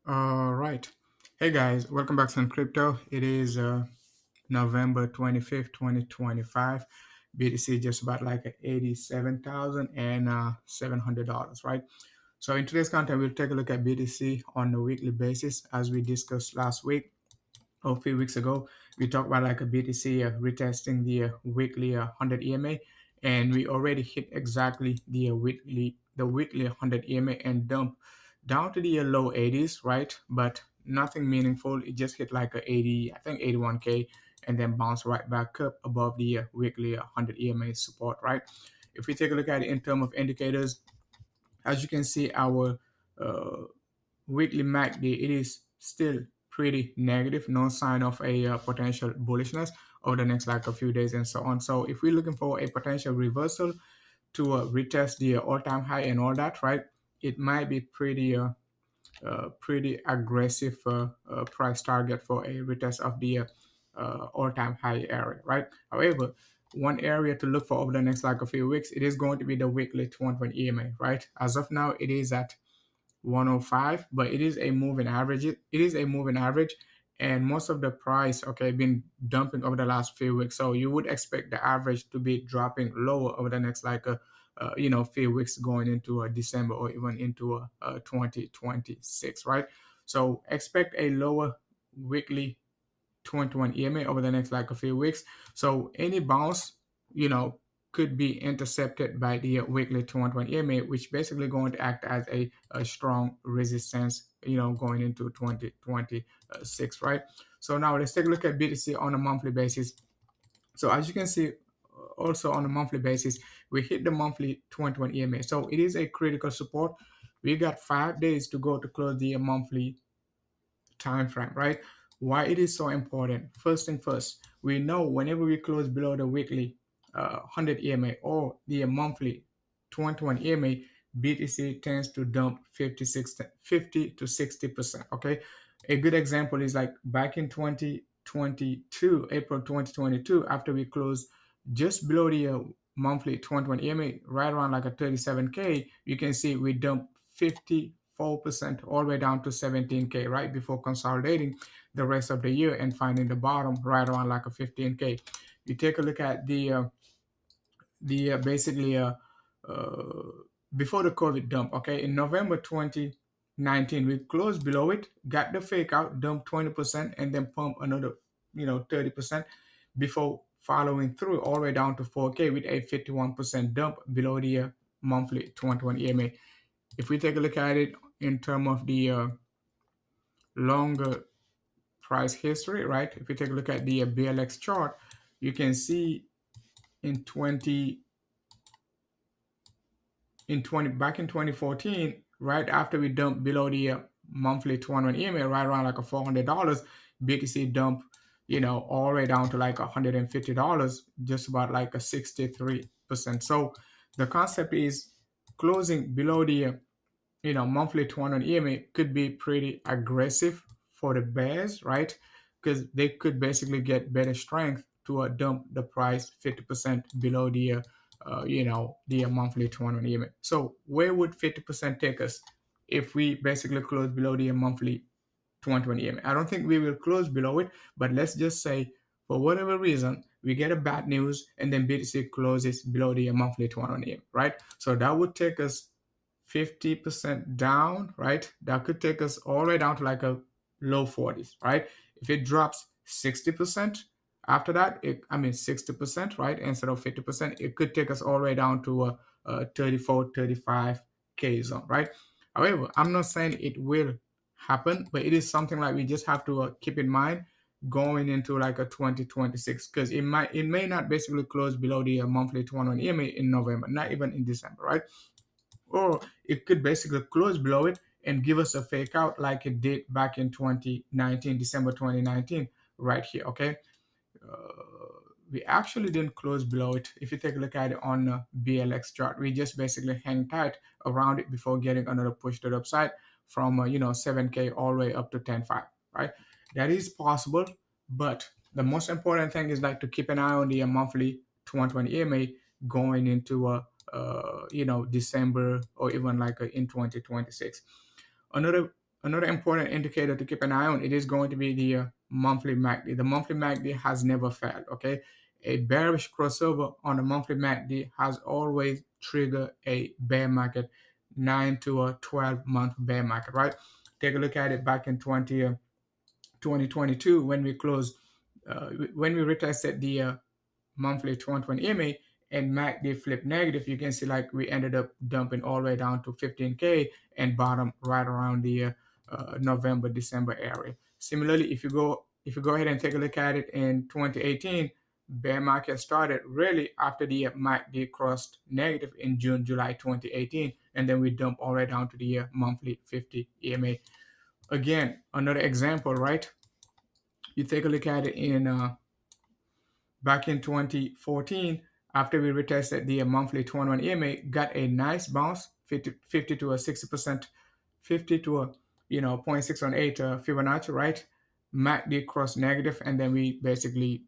All right. Hey guys, welcome back to Sun Crypto. It is November 25th, 2025. BTC just about like $87,700, right? So in today's content, we'll take a look at BTC on a weekly basis as we discussed last week or a few weeks ago. We talked about like a BTC retesting the weekly 100 EMA, and we already hit exactly the weekly 100 EMA and dump down to the low 80s, right? But nothing meaningful. It just hit like a 80, I think 81k, and then bounce right back up above the weekly 100 EMA support, right? If we take a look at it in terms of indicators, as you can see, our uh, weekly MACD, it is still pretty negative, no sign of a potential bullishness over the next like a few days and so on. So if we're looking for a potential reversal to retest the all-time high and all that, right, it might be pretty aggressive price target for a retest of the all-time high area, right? However, one area to look for over the next like a few weeks, it is going to be the weekly 200 EMA, right? As of now, it is at 105, but it is a moving average. It is a moving average, and most of the price, okay, been dumping over the last few weeks. So you would expect the average to be dropping lower over the next like a few weeks going into December or even into 2026, right? So expect a lower weekly 21 EMA over the next like a few weeks. So any bounce, you know, could be intercepted by the weekly 21 EMA, which basically going to act as a strong resistance, going into 2026, right? So now let's take a look at BTC on a monthly basis. So as you can see, also on a monthly basis, we hit the monthly 21 EMA. So it is a critical support. We got 5 days to go to close the monthly time frame, right? Why it is so important. First thing first, we know whenever we close below the weekly 100 EMA or the monthly 21 EMA, BTC tends to dump 50 to 60%. Okay, a good example is like back in 2022, April 2022, after we closed just below the monthly 21 EMA, right around like a 37k, you can see we dumped 54% all the way down to 17k right before consolidating the rest of the year and finding the bottom right around like a 15k. You take a look at the basically uh, before the COVID dump. Okay, in November 2019, we closed below it, got the fake out, dumped 20%, and then pump another 30% before following through all the way down to 4k with a 51% dump below the monthly 21 EMA. If we take a look at it in terms of the longer price history, right? If we take a look at the BLX chart, you can see in 20 back in 2014, right after we dumped below the monthly 21 EMA, right around like a $400, BTC dumped, all the way down to like $150, just about like a 63%. So the concept is closing below the monthly 200 EMA could be pretty aggressive for the bears, right? Because they could basically get better strength to dump the price 50% below the monthly 200 EMA. So where would 50% take us if we basically close below the monthly 220 EMA? I don't think we will close below it, but let's just say for whatever reason we get a bad news and then BTC closes below the monthly 200 EMA, right? So that would take us 50% down, right? That could take us all the way down to like a low 40s, right? If it drops 60% after that, 60%, right? Instead of 50%, it could take us all the way down to a 34, 35K zone, right? However, I'm not saying it will happen, but it is something like we just have to keep in mind going into like a 2026 because it may not basically close below the monthly 201 EMA in November, not even in December, right? Or it could basically close below it and give us a fake out like it did back in 2019, December 2019, right here, okay? We actually didn't close below it. If you take a look at it on the BLX chart, we just basically hang tight around it before getting another push to the upside from 7k all the way up to 10.5, right? That is possible, but the most important thing is like to keep an eye on the monthly 220 EMA going into December or even like in 2026. Another Another important indicator to keep an eye on, it is going to be the monthly MACD. The monthly MACD has never failed, okay? A bearish crossover on the monthly MACD has always triggered a bear market, 9 to a 12-month bear market, right? Take a look at it back in 2022 when we closed, when we retested the monthly 220 EMA and MACD flipped negative. You can see like we ended up dumping all the way down to 15K and bottom right around the November, December area. Similarly, if you go ahead and take a look at it in 2018, bear market started really after the MACD crossed negative in June, July 2018, and then we dumped all the way down to the monthly 50 EMA. Again, another example, right? You take a look at it in back in 2014, after we retested the monthly 21 EMA, got a nice bounce, 50 to a 60%, 50 to a 0.618 Fibonacci, right? MACD crossed negative, and then we basically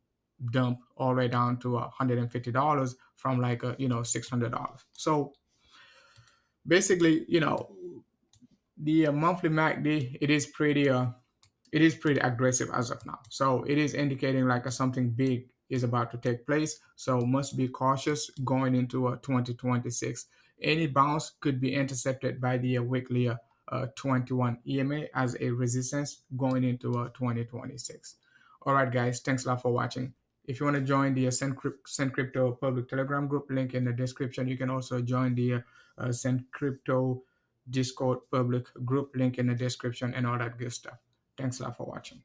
dumped all the way down to $150 from like $600. So basically, the monthly MACD, it is pretty aggressive as of now. So it is indicating like something big is about to take place. So must be cautious going into 2026. Any bounce could be intercepted by the weekly 21 EMA as a resistance going into 2026. All right, guys, thanks a lot for watching. If you want to join the Send Crypto public Telegram group, link in the description. You can also join the Send Crypto Discord public group, link in the description, and all that good stuff. Thanks a lot for watching.